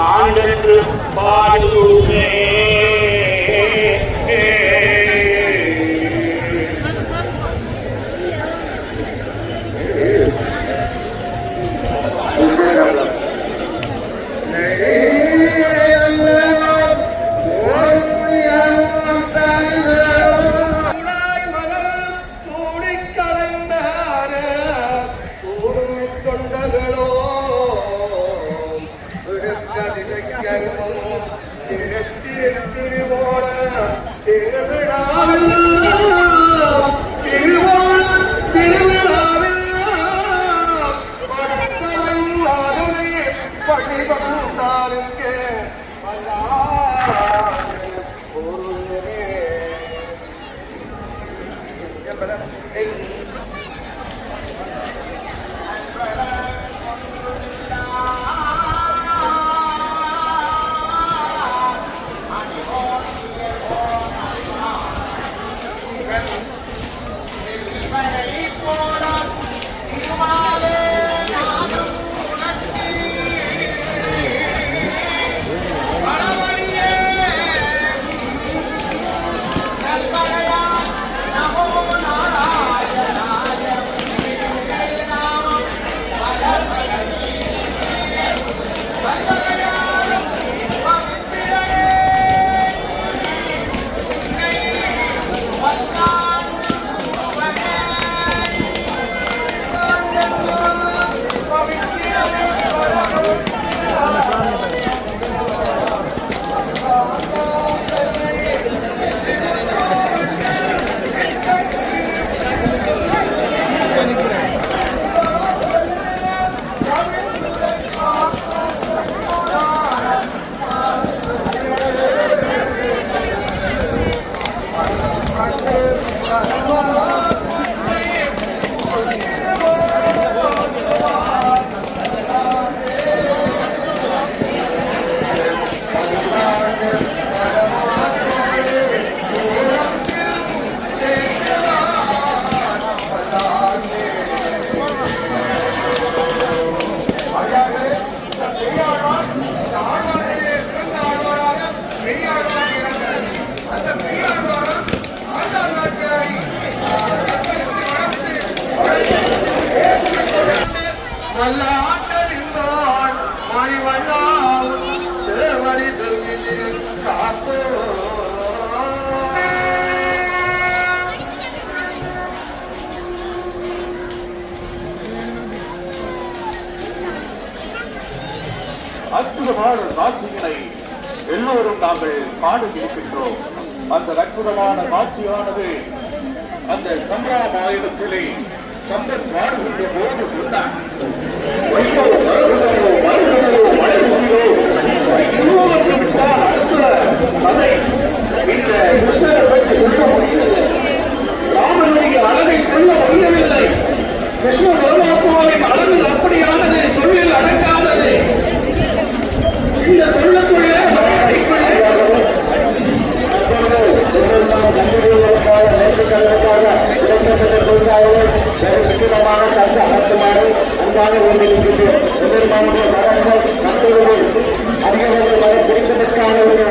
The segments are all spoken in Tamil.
ஆண்டென்று பாடுவே அற்புதமான காட்சிகளை எல்லோரும் நாங்கள் காண இருக்கின்றோம். அந்த அற்புதமான காட்சியானது அந்த சம்பிரதாயத்திலே சம்பத் வாழ்கின்ற போது சொன்னார். ராமனுடைய அளவை சொல்ல முடியவில்லை. கிருஷ்ண பரமாத்மாவின் அளவில் அப்படியானது, சொல்லில் அடங்காதது. இந்த சொல்லக்குள்ள முக்கியமான சட்ட அர்த்தமாக அன்பாக கொண்டிருக்கின்றோம். அதிகமாக பிடிப்பதற்கான ஒரு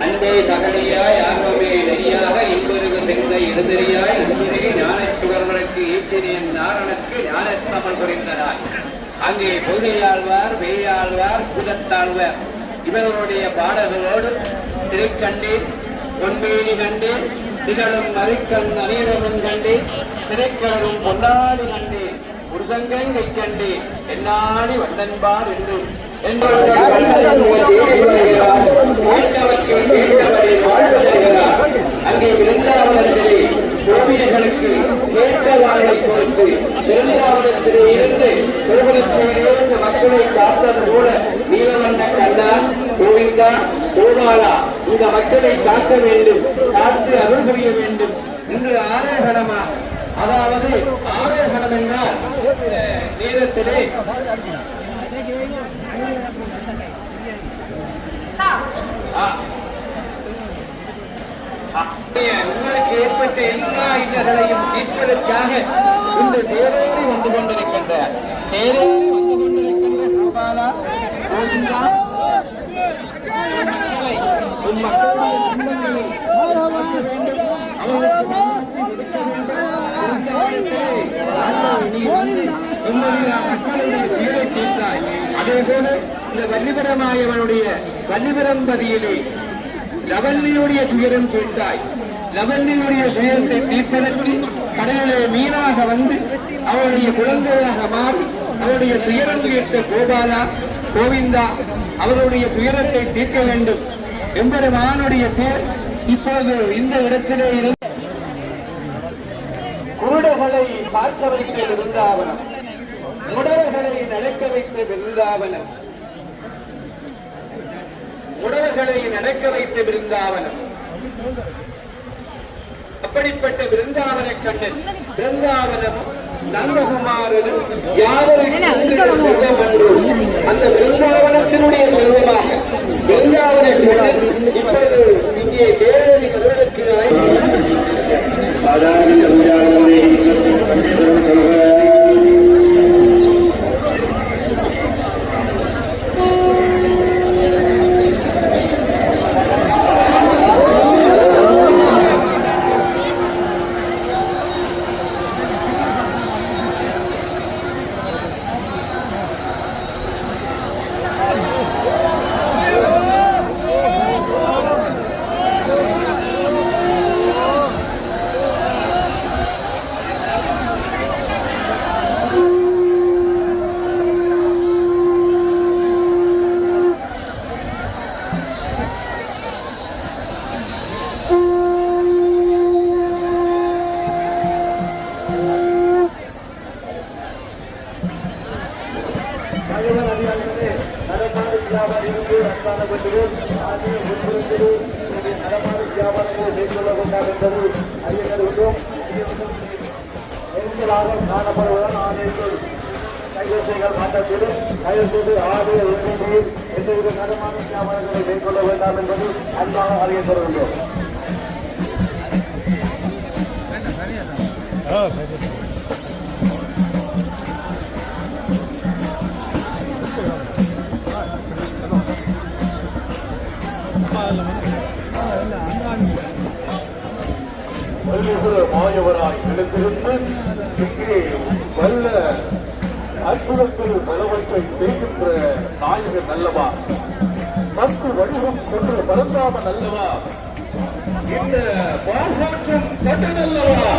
அன்பே தகலியாய் ஆர்வமே நெறியாக இன்பருக்கு சென்ற எழுதறியாய் அன்புரை ஞான சுகர்களுக்கு ஈச்சனியன் நாரணனுக்கு ஞானத்தமல் புரிந்தனாய் அங்கே பொய்கையாழ்வார், வேயாழ்வார், பூதத்தாழ்வார் இவர்களுடைய பாடல்களோடு திருக்கண்டேன், பொன்மேனி கண்டேன், திகழும் மறிக்கண் அநீரமும் கண்டேன், திரைக்கலரும் பொன்னாடி கண்டேன், உருதங்கை கண்டேன், என்னாடி வந்தன்பார் என்று அங்கே பிறந்தாவனத்திலே கோவில்களுக்கு ஏற்ற வாழ்வை கொடுத்து பிறந்தாவனத்திலே இருந்து கோபுரத்திலிருந்து மக்களை காத்தது போல நீலவண்ண கண்ணா, கோவிந்தா, கோபாலா இந்த மக்களை காக்க வேண்டும், காத்து அருள் புரிய வேண்டும் என்று ஆரோகணமா, அதாவது ஆரோகணம் என்றால் நேரத்திலே உங்களுக்கு ஏற்பட்ட எல்லா இடங்களையும் தீர்ப்பதற்காக இந்த தேரோடு வந்து கொண்டிருக்கின்ற கோபாலா, கோவிந்தா அதேபோல இந்த வள்ளிபரமாயவனுடைய வள்ளிபரம்பதியிலே லவல்லியுடைய துயரம் கேட்டாய். லவல்லியுடைய துயரத்தை தீர்ப்பதற்கு கடலிலே மீனாக வந்து அவருடைய குழந்தையாக மாறி அவருடைய துயரம் தீர்த்த கோபாலா, கோவிந்தா அவருடைய துயரத்தை தீர்க்க வேண்டும் எம்பெருமானுடைய பேர் இப்போது இந்த இடத்திலே இருந்து குருடர்களை பார்க்க வைத்த விருந்தாவனம், முடவர்களை நடக்க வைத்த விருந்தாவனம், முடவர்களை நடக்க வைத்த விருந்தாவனம். அப்படிப்பட்ட விருந்தாவன கண்ணன் பிருந்தாவனமும் நந்தகுமாரனும் யாவரும் அந்த பிருந்தாவனத்தினுடைய செல்வமாக பிருந்தாவன கண்ணன் இப்போது இங்கே தேவதை வருவதற்கிறாய். காணப்படுவதால் ஆணையர்கள் கைகோசைகள் மாற்றத்திலும் கையெழுத்து ஆறு எந்தவித நலமான வியாபாரங்களை மேற்கொள்ள வேண்டாம் என்பது அன்பாக அறியப்படுகின்றோம். மாயவராய் எழுந்திருந்து இங்கே வல்ல அற்புதத்தில் பலவற்றை செய்கின்ற நாயகன் அல்லவா, நட்பு வடிவம் கொண்டு பரந்தாமன் அல்லவா, இந்த பாசாற்றும் கட்டன் அல்லவா,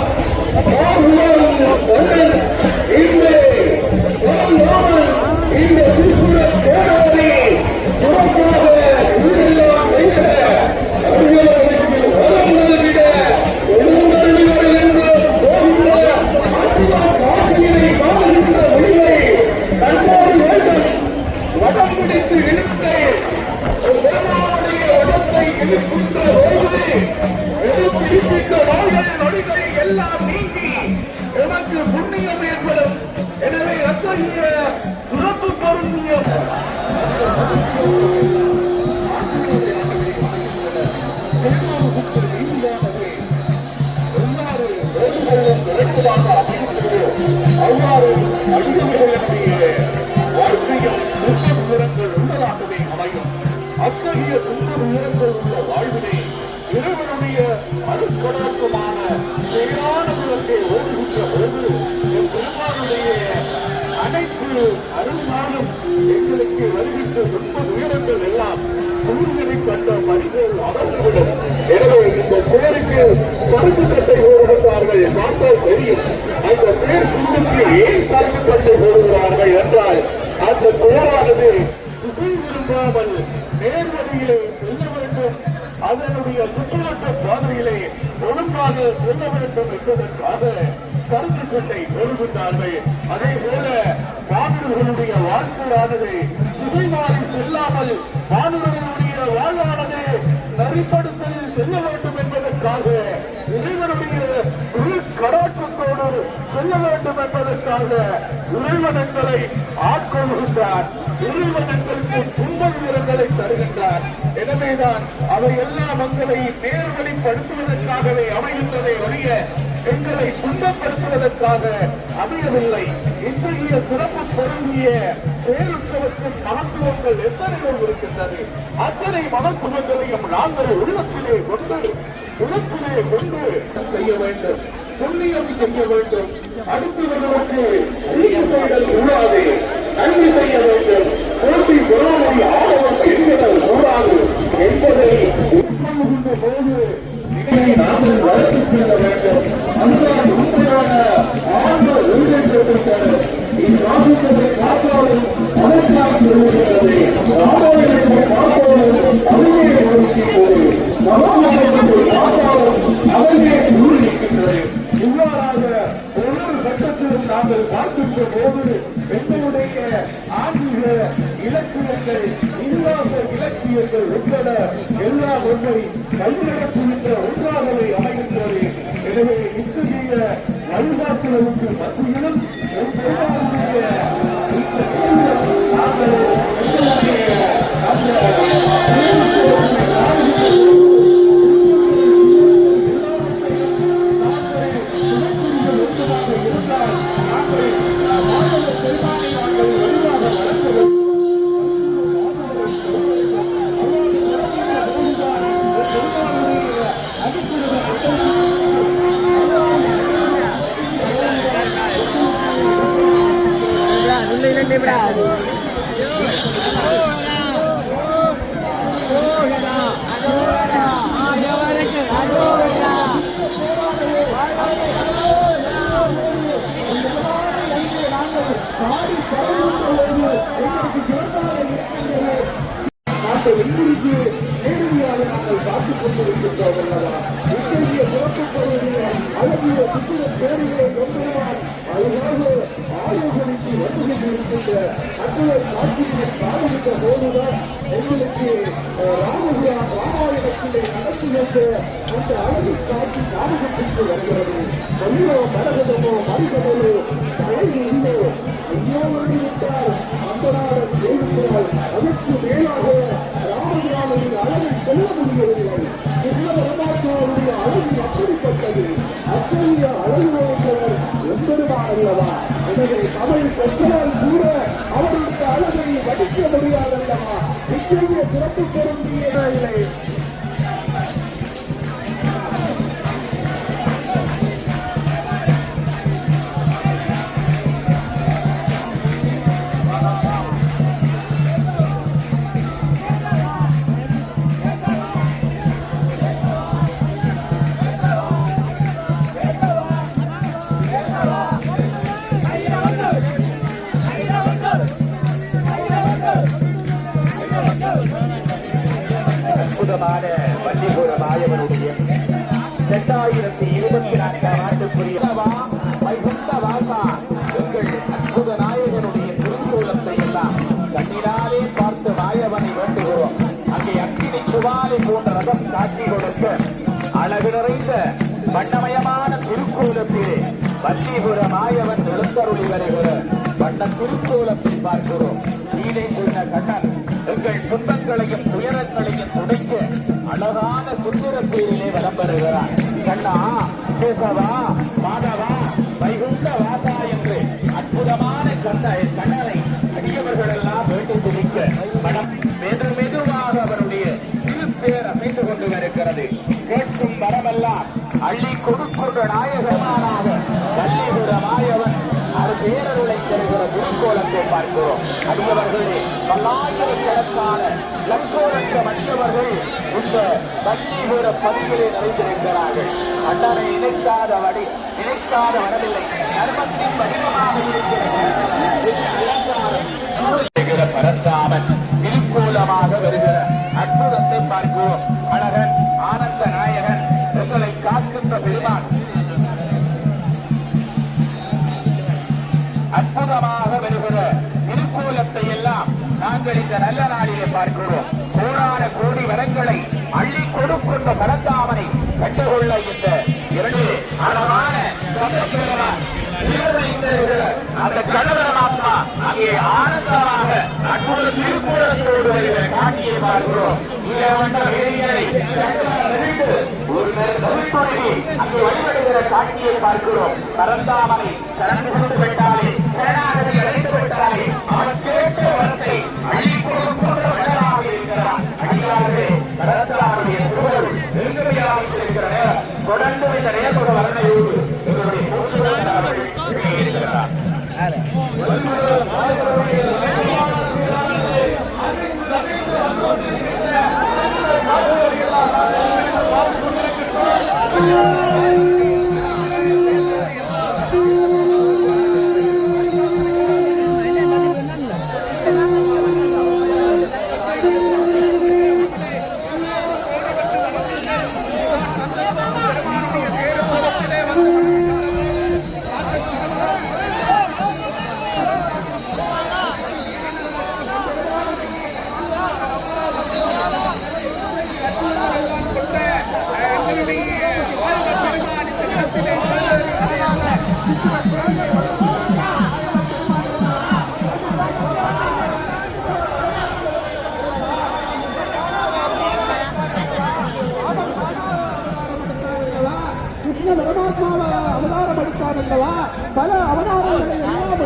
எல்லாம் நீங்கி எமக்கு புண்ணியம் ஏற்படும். எனவே அத்தகைய சிறப்பு பொருந்தியம் அவ்வாறு அழிவுகளுடைய வாழ்க்கையும் துன்ப விவரங்கள் உள்ளதாகவே அமையும். அத்தகைய துன்ப விவரங்கள் உள்ள வாழ்வினை இறைவனுடைய அருட்கொடக்கமான சரியான விளக்கை ஓடுகின்ற போது என் பெருமானுடைய அனைத்து அருள்நாளும் எங்களுக்கு வருகின்ற துன்ப உயரங்கள் எல்லாம் சூரியனை கண்ட மனிதர்கள் அமர்ந்துவிடும். எனவே இந்த பேருக்கு கருப்பு கட்டை போடுகிறார்கள் பார்த்தால் தெரியும். அந்த பேர் சுந்தருக்கு ஏன் கருப்பு கட்டை போடுகிறார்கள் என்றால் அந்த பேரானது திசை விரும்பாமல் நேர்வழியிலே செல்ல வேண்டும், அதனுடைய சுற்றுவட்ட பாதையிலே ஒழுங்காக செல்ல வேண்டும் என்பதற்காக கருத்து கட்டை போடுகின்றார்கள். அதே போல மாணவர்களுடைய வாழ்க்கையானது திசை மாறி செல்லாமல் மாணவர்களுடைய வாழ்வானது நெறிப்படுத்தலில் செல்ல வேண்டும் என்பதற்காக இறைவனுடைய கடாட்சத்தோடு செல்ல வேண்டும் என்பதற்காக இறைவனங்களை ஆட்கொள்கின்றார். இறைவனங்களுக்கு துன்ப வீரங்களை தருகின்றார். எனவேதான் அவை எல்லா மக்களையும் நேர்வழிப்படுத்துவதற்காகவே அமைகின்றதை ஒழிய எங்களை துன்பப்படுத்துவதற்காக அமையவில்லை. இத்தகைய சிறப்பு பொருந்திய பேருற்றவற்றின் மகத்துவங்கள் எத்தனையோ இருக்கின்றது. அத்தனை மகத்துவங்களையும் நாங்கள் உள்ளத்திலே கொண்டு செய்ய வேண்டும், புண்ணியம் செய்ய வேண்டும். அடுத்தவர்களுக்கு கூடாது, நன்மை செய்ய வேண்டும். போட்டி பொருளாதார ஆதரவு எண்ணுதல் கூடாது என்பதை உட்கொள்கின்ற போது இதை நாங்கள் வளர்த்து செல்ல வேண்டும். அதுதான் உண்மையான ஆழ்ந்த உறுதிப்படுத்துகிறது. இந்நாட்டுகளை காப்பாடும் அதற்காக இருக்கிறது. ஆதாயத்தை காப்பாடும் அவர்களே ஒதுக்கியது. சமாதானத்தை காப்பாடும் அவர்களே உறுதிக்கின்றது. இவ்வாறாக ஒவ்வொரு சட்டத்திலும் நாங்கள் பார்க்கின்ற போது எங்களுடைய ஆன்மீக இலக்கியங்கள், இல்லாத இலக்கியங்கள் உட்பட எல்லா ஒன்றை கைவிடப்படுகின்ற ஒன்றாகவே அமைகின்றது. எனவே இத்தகைய வழிபாட்டுகளுக்கு மத்தியிலும் நாங்கள் சிறப்பு பொருந்திய அற்புதமான வள்ளிபுர மாயவனுடைய 2024 ஆண்டுக்குரிய வைகுண்ட வாசா எங்கள் அற்புத நாயகனுடைய திருக்கோலத்தை எல்லாம் கண்ணினாலே பார்த்து மாயவனை வேண்டுகிறோம். அங்கே அக்கினி சுவாலை போன்ற ரதம் காட்சி கொடுக்க அழகு நிறைந்த வண்ணமயமான திருக்கோலத்திலே வள்ளிபுர மாயவன் எழுந்தருளி வருகிற வண்ண திருக்கோலத்தை பார்க்கிறோம். கீழே சொன்ன கண்ணன் எங்கள் துன்பங்களையும் துயரங்களையும் துடைக்க அழகான சுந்தர பேரிலே வலம் பெறுகிறார். கண்ணா, கேசவா, மாதவா, வைகுண்ட வாசா என்று அற்புதமான கண்ணனை அடியவர்கள் எல்லாம் வேண்டி துடிக்க மனம் மெது மெதுவாக அவருடைய திருப்பேர் அமைந்து கொண்டு வருகிறது. கேட்கும் வரமெல்லாம் அள்ளி கொடுக்கின்ற நாயகமானாக வள்ளிபுர மாயவன் பேரருளை தருகிற திருக்கோலத்தை பார்க்கிறோம். அடியவர்களே, பல்லாயிரக்கணக்கான லட்சோரற்ற மற்றவர்கள் இந்த பள்ளிபுர பதிவிலே நிறைந்திருக்கிறார்கள். அண்ணனை நினைக்காத வரவில்லை. தர்மத்தின் வடிவமாக இருக்கிற பரந்தாமன் திருக்கோலமாக வருகிற அற்புதத்தை பார்க்கிறோம். அழகன் ஆனந்த நாயகன் எங்களை காக்கின்ற பெருமான் அற்புதமாக வருகிற திருக்கோலத்தை எல்லாம் நாங்கள் இந்த நல்ல நாளிலே பார்க்கிறோம். கோடான கோடி வரங்களை அள்ளி கொடுக்கின்ற பரந்தாமனை கண்டுகொள்ள இந்த இரண்டு அழகான அந்த கடவரமாத்மா அங்கே ஆனந்தமாக அற்புத திருக்கூலத்தோடு வருகிற காட்சியை பார்க்கிறோம். அங்கே வழிபடுகிற காட்சியை பார்க்கிறோம். பரந்தாமனை கலந்து கொண்டு விட்டாலே சரணாகதி அடைந்து விட்டாலே அவன் கேட்ட வரத்தை அள்ளி கொடுக்கின்ற வல்லவனாக இருக்கிறான். அடியார்களே, பரந்தாமனுடைய திருவருள் நெருங்கடியாக இருக்கிற நேரம் தொடர்ந்து இந்த நேரத்தோட வர்ணனையோடு எங்களுடைய இருக்கிறார். அவதாரப்படுத்தானல்லவா பல அவதாரங்களை எல்லாம்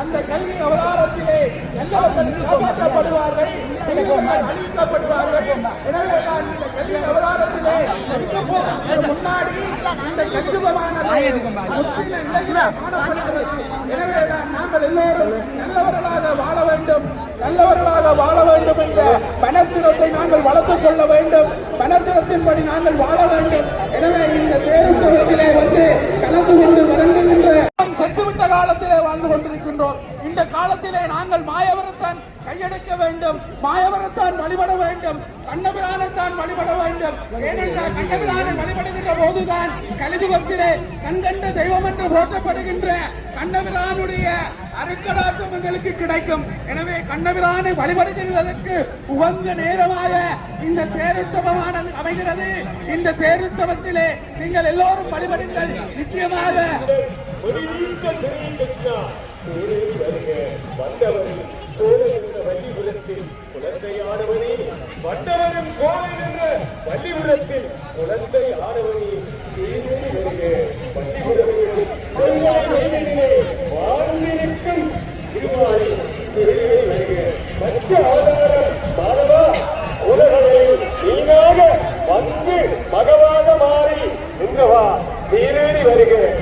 அந்த கல்வி அவதாரத்திலே எல்லாரும் காப்பாற்றப்படுவார்கள், அழிக்கப்படுவார்கள். எனவே நான் இந்த கல்வி அவதாரத்திலே முன்னாடி இந்த கட்டுபமான எனவே நாங்கள் எல்லோரும் நல்லவர்களாக வாழ வேண்டும் என்ற பணத்தினத்தை நாங்கள் வளர்த்துக் கொள்ள வேண்டும். பணத்தினத்தின்படி நாங்கள் வாழ வேண்டும். எனவே இந்த தேர்தலிலே வந்து கலந்து கொண்டு வருகின்ற செத்துவிட்ட காலத்திலே வாழ்ந்து கொண்டிருக்கின்றோம். இந்த காலத்திலே நாங்கள் மாயவரத்தான் கையெடுக்க வேண்டும், மாயவரத்தான் வழிபட வேண்டும், கண்ணபிரானைத்தான் வழிபட வேண்டும். ஏனென்றால் கண்ணபிரானை வழிபடுகின்ற போதுதான் கலியுகத்திலே கண்கண்ட தெய்வம் என்று போற்றப்படுகின்ற கண்ணபிரானுடைய அருட்கடாட்சம் எங்களுக்கு கிடைக்கும். எனவே கண்ணபிரானை வழிபடுகிறதற்கு உகந்த நேரமாக இந்த தேருத்தவமானது அமைகிறது. இந்த தேருத்தவத்திலே நீங்கள் எல்லோரும் வழிபடுங்கள். நிச்சயமாக வள்ளிபுரத்தில் குழந்தை ஆடவனே, வண்டவனும் கோவில் என்ற வள்ளிபுரத்தில் குழந்தை ஆடவனே, வாழ்ந்திருக்கும் திருவாரி மற்ற அவதாரம் மாணவா உலகமே நீங்காக வந்து மகவாக மாறி உங்கவா தீரேறி வருகிறேன்.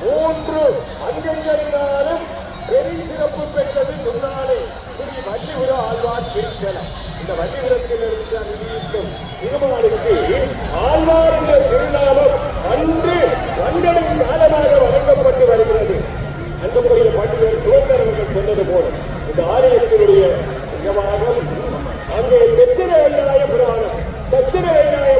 மூன்று அங்கங்களினாலும் பெரிய சிறப்பு பெற்றது முன்னாலே ஸ்ரீ வள்ளிபுர ஆழ்வார் திருத்தலம். இந்த வள்ளிபுரத்தில் இருக்கும் திருமாலுக்கு ஆழ்வார் என்ற திருநாமம் அன்று வண்டனின் காலமாக வழங்கப்பட்டு வருகிறது. அன்புக்குரிய பண்டிகர் துவக்கரவர்கள் சொன்னது போல இந்த ஆலயத்தினுடைய அங்கே தட்சிண புராணம், தட்சிண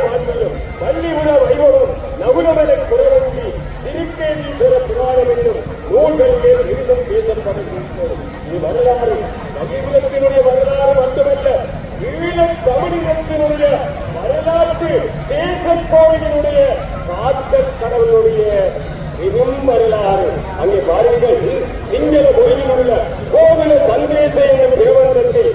ஆன்மீகம், வள்ளிபுர வைபவம், நகுலமன குரவஞ்சி, திருக்கேணி புற புராணம் என்னும் நூல்களிலே இருந்தும் பேசப்படுகின்றது. இது வரலாறு, வள்ளிபுரத்தினுடைய வரலாறு மட்டுமல்ல, ஈழத் தமிழினத்தினுடைய வரலாற்று தேச கோவிலினுடைய காத்தல் கடவுளுடைய மிகவும் வரலாறு. அங்கே பாருங்கள், சிங்கள மொழியில் உள்ள கோவில சந்தேச என்னும் நிறுவனத்தை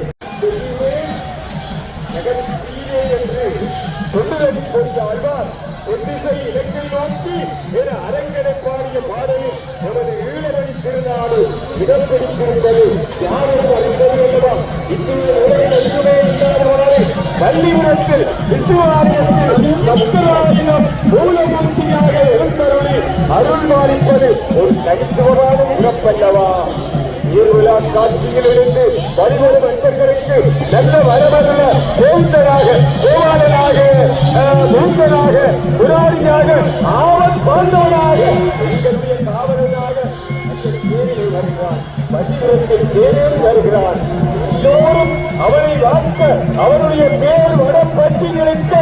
ஆழ்வார் ஒன்றிசை இலக்கை நோக்கி என அரங்கனை பாடிய பாடலில் நமது ஈழவழி திருநாடு இடம் பிடித்திருப்பது யாரும் அறிந்தது அல்லவா? இத்தகைய உலகில் எங்குமே இல்லாத வள்ளிபுரத்தில் விசுவாரியத்தில் சக்கராயுதம் மூலமூர்த்தியாக எழுந்தருளி அருள்பாலிப்பது ஒரு தனித்துவமான சிறப்பல்லவா? ஈர்விழா காட்சியிலிருந்து பல்வேறு பக்தர்களுக்கு நல்ல வரவல்ல கோவிந்தராக கோவாலனாக மூந்தனாக புராரியாக ஆவல் பாண்டவனாக எங்களுடைய காவலனாக தேரில் வருகிறான். பள்ளிபுரத்தில் தேரில் வருகிறான். எல்லோரும் அவனை வாழ்க்க அவருடைய பேர் வடப்பட்டி நினைக்க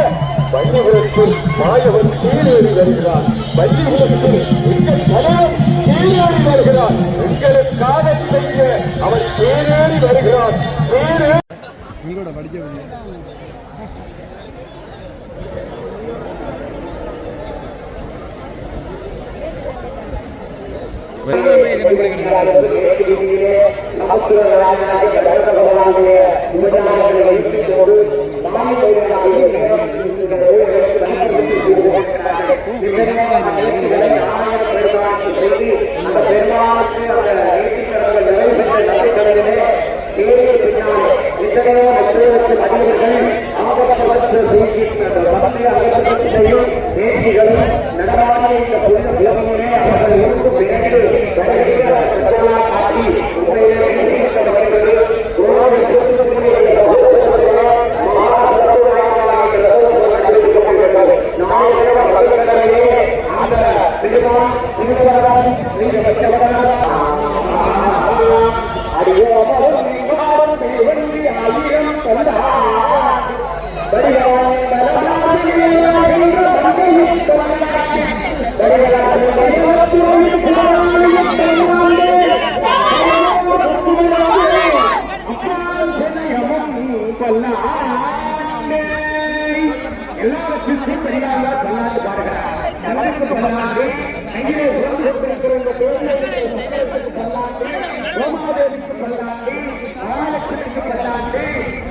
பள்ளிபுரத்தில் மாயவன் சீரேறி வருகிறான். பள்ளிபுரத்தில் எங்கள் தலைவர் சீரேறி வருகிறான். எங்களுக்காக செய்ய அவன் சீரேறி வருகிறான். உங்களோட படிச்ச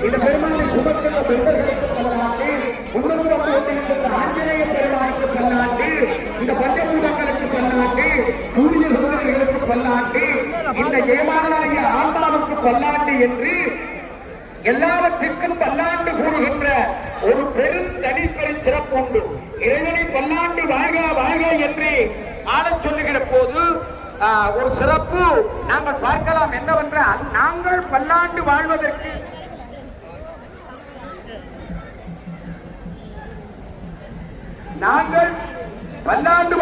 இந்த பெருமானை சுமக்கின்ற பெண்களுக்கு பல்லாண்டு, ஆஞ்சநேய பெருமானுக்கு பல்லாண்டு, இந்த பஞ்சபூதங்களுக்கு பல்லாண்டு, சூரிய சோதனைகளுக்கு பல்லாண்டு, இந்த ஜெயமானாகிய ஆண்டாளுக்கு பல்லாண்டு என்று எல்லாவற்றிற்கும் பல்லாண்டு கூறுகின்ற ஒரு பெரும் தனிப்பெரு சிறப்பு உண்டு. இறைவனை பல்லாண்டு வாழ்க வாழ்க என்று ஆளச் சொல்லுகிற போது ஒரு சிறப்பு நாங்கள் பார்க்கலாம். என்னவென்றால், நாங்கள் பல்லாண்டு வாழ்வதற்கு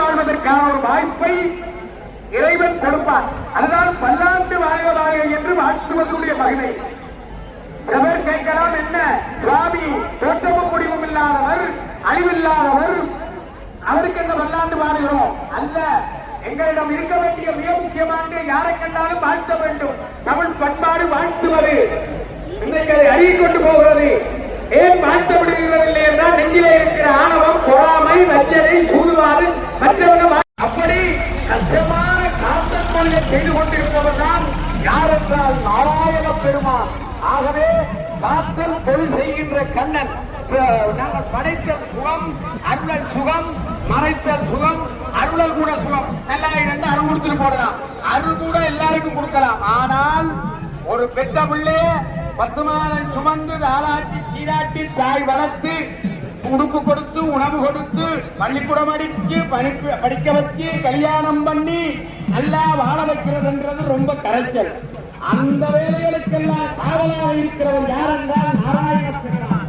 வாழ்வதற்கான ஒரு வாய்ப்பை இறைவன் கொடுப்பார். அதனால் பல்லாண்டு வாழ்க வாழ்க என்று வாழ்த்துவதனுடைய மகிமை. சிலர் கேட்கலாம், என்ன சுவாமி தோற்றமும் முடிவும் இல்லாதவர், அழிவில்லாதவர், அவருக்கு என்ன பல்லாண்டு வாழ்கிறோம்? அல்ல, எங்களிடம் இருக்க வேண்டிய மிக முக்கியமான யாரை கண்டாலும் வாழ்த்த வேண்டும். தமிழ் பண்பாடு வாழ்த்துவது இன்றைக்கு அறிவிக் கொண்டு போகிறது. ஏன் வாழ்த்த முடியவில்லை என்றால், நெஞ்சிலே இருக்கிற ஆணவம், பொறாமை, வஞ்சனை, சூதுவாறு மற்றவர்கள் அப்படி கஷ்டமான காத்தல் மொழியை செய்து கொண்டிருப்பவர் தான் யார் என்றால் நாராயண பெருமான். ஆகவே காத்தல் தொழில் செய்கின்ற கண்ணன் நாங்கள் படைத்தல் சுகம், அருளல் சுகம், மறைத்தல் சுகம், அருளல் கூட சுகம். நல்லா இரண்டு அருள் கொடுத்துட்டு போடலாம், அருள் கூட எல்லாருக்கும் கொடுக்கலாம். ஆனால் ஒரு பெற்ற பிள்ளை 10 மாதம் சுமந்து தாளாட்டி சீராட்டி தாய் வளர்த்து உடுப்பு கொடுத்து உணவு கொடுத்து பள்ளிக்கூடம் அடிச்சு படிக்க வச்சு கல்யாணம் பண்ணி நல்லா வாழ வைக்கிறது என்றது ரொம்ப கரைச்சல். அந்த வேலைகளுக்கெல்லாம் காவலாக இருக்கிறவர் யார் என்றால் நாராயண பெருமான்.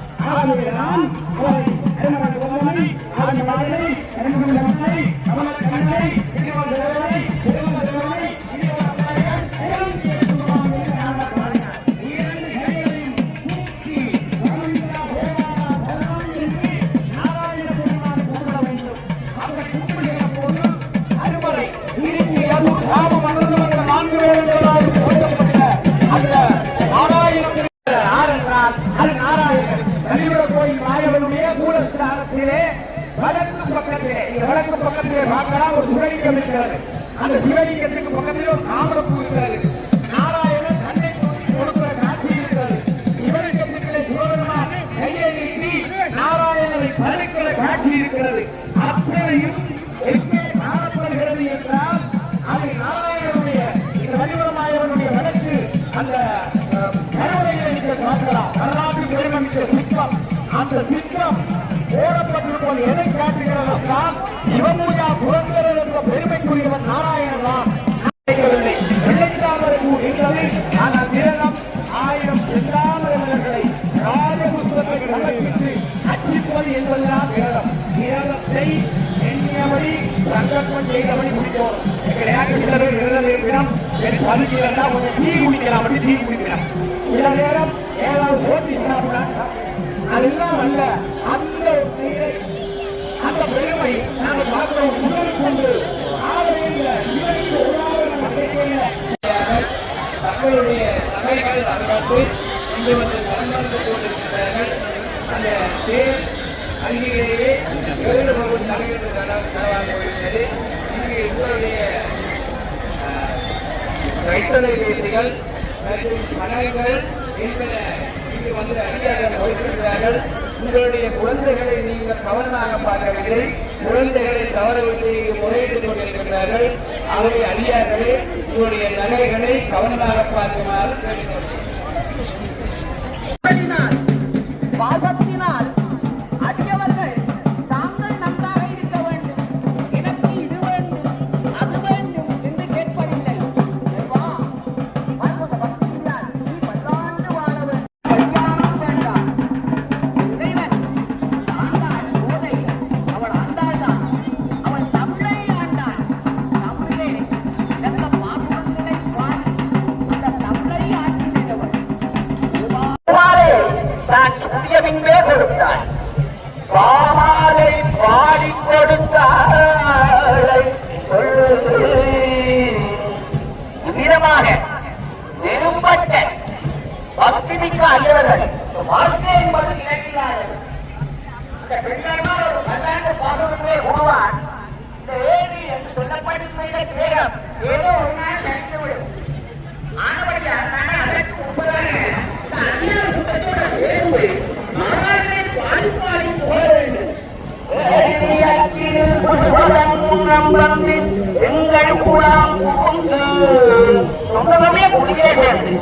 வடக்கு பக்கத்திலே பார்க்கலாம் ஒரு சிவலிங்கம் இருக்கிறது. அந்த சிவலிங்கத்துக்கு பக்கத்திலே ஒரு தாமரப்பூ இருக்கிறது. நாராயணன் தன்னை கொடுக்கிற காட்சி இருக்கிறது. சிவலிங்கத்துக்குள்ளே சிவபெருமான் கையை நீட்டி நாராயணனை பறிக்கிற காட்சி இருக்கிறது. அத்தனையும் எங்கே காணப்படுகிறது என்றால், அது நாராயணனுடைய இந்த வடிவமாயவனுடைய வடக்கு அந்த கருவறைகளை நீங்கள் பார்க்கலாம். வரலாற்று சிற்பம் அந்த சித்திரம் போடப்பட்டிருப்பது எதை காட்டுகிறது என்றால் சிவபூஜா புரந்தரர் என்ற பெருமைக்குரியவர் நாராயணன் தான். வெள்ளைத்தாமரை பூ என்றது ஆனால் விரதம் 1000 செந்தாமரை ராஜபுத்திரத்தை சமர்ப்பித்து அச்சிப்பது என்பதுதான் விரதம். விரதத்தை எண்ணியபடி சங்கல்பம் செய்தபடி முடித்தோம். விரதம் பதுக்கிறதா கொஞ்சம் டீ குடிக்கலாம், டீ குடிக்கலாம். சில நேரம் ஏதாவது ஓட்டி சாப்பிடலாம். அதெல்லாம் அல்ல, அந்த நீரை அந்த பெருமை நாங்கள் பார்க்கிறோம். முதல் கொண்டு தங்களுடைய நகைகள் அகற்று இன்று வந்து நடந்து கொண்டிருக்கிறார்கள். அந்த தேர் அருகிலேயே 7 வகுப்பு நகைகள் நடவாகிறது. இங்கே உங்களுடைய கைத்தொலைபேசிகள் மற்றும் மனைகள் என்பன இங்கு வந்து அதிகாரிகள் கொடுத்திருக்கிறார்கள். உங்களுடைய குழந்தைகளை நீங்கள் கவனமாக பார்க்கவில்லை. குழந்தைகளை தவறவிட்டு முறையிட்டு கொண்டிருக்கிறார்கள். அவருடைய அதிகாரிகளே உங்களுடைய நகைகளை கவனமாக பார்க்குமாறு கேட்டுக்கொள்கிறேன். பாசத்தினால் அடியவர்கள் தாங்கள் நன்றாக இருக்க வேண்டும், எனக்கு இது வேண்டும் அது வேண்டும் என்று கேட்பதில்லை. பக்தியால் நீ பல்லாண்டு வாழ வேண்டும். கல்யாணம் வேண்டாம். இறைவன் ஆண்டாள் போதை, அவள் ஆண்டாள் தான். அவள் தமிழை ஆண்டாள். தமிழே எந்த மாற்றங்களை பாடி அந்த தமிழை ஆட்சி செய்தவள். தான் சுட்டிய பின்பே கொடுத்தாள். பாமாலை பாடி கொடுத்தாளை விதமாக நெரும்பட்ட பக்திமிக்க அறியவர்கள் வாழ்க்கை என்பது நினைக்கிறார்கள். இந்த பெண்கள் ஒரு பல்லாண்டு பாகவத்தை கூறுவான். இந்த ஏவி என்று சொல்லப்படுகிற தேகம் ஏதோ ஒரு நாள் நினைத்துவிடும். ஆனபடியால் நான் அதற்கு முன்பதாக இந்த அந்நிய சுத்தத்தோட சேர்ந்து நாராயணனை பாடி பாடி போக வேண்டும். எங்கள் குளம் புகுந்து சொந்தமே குடியே சேர்ந்து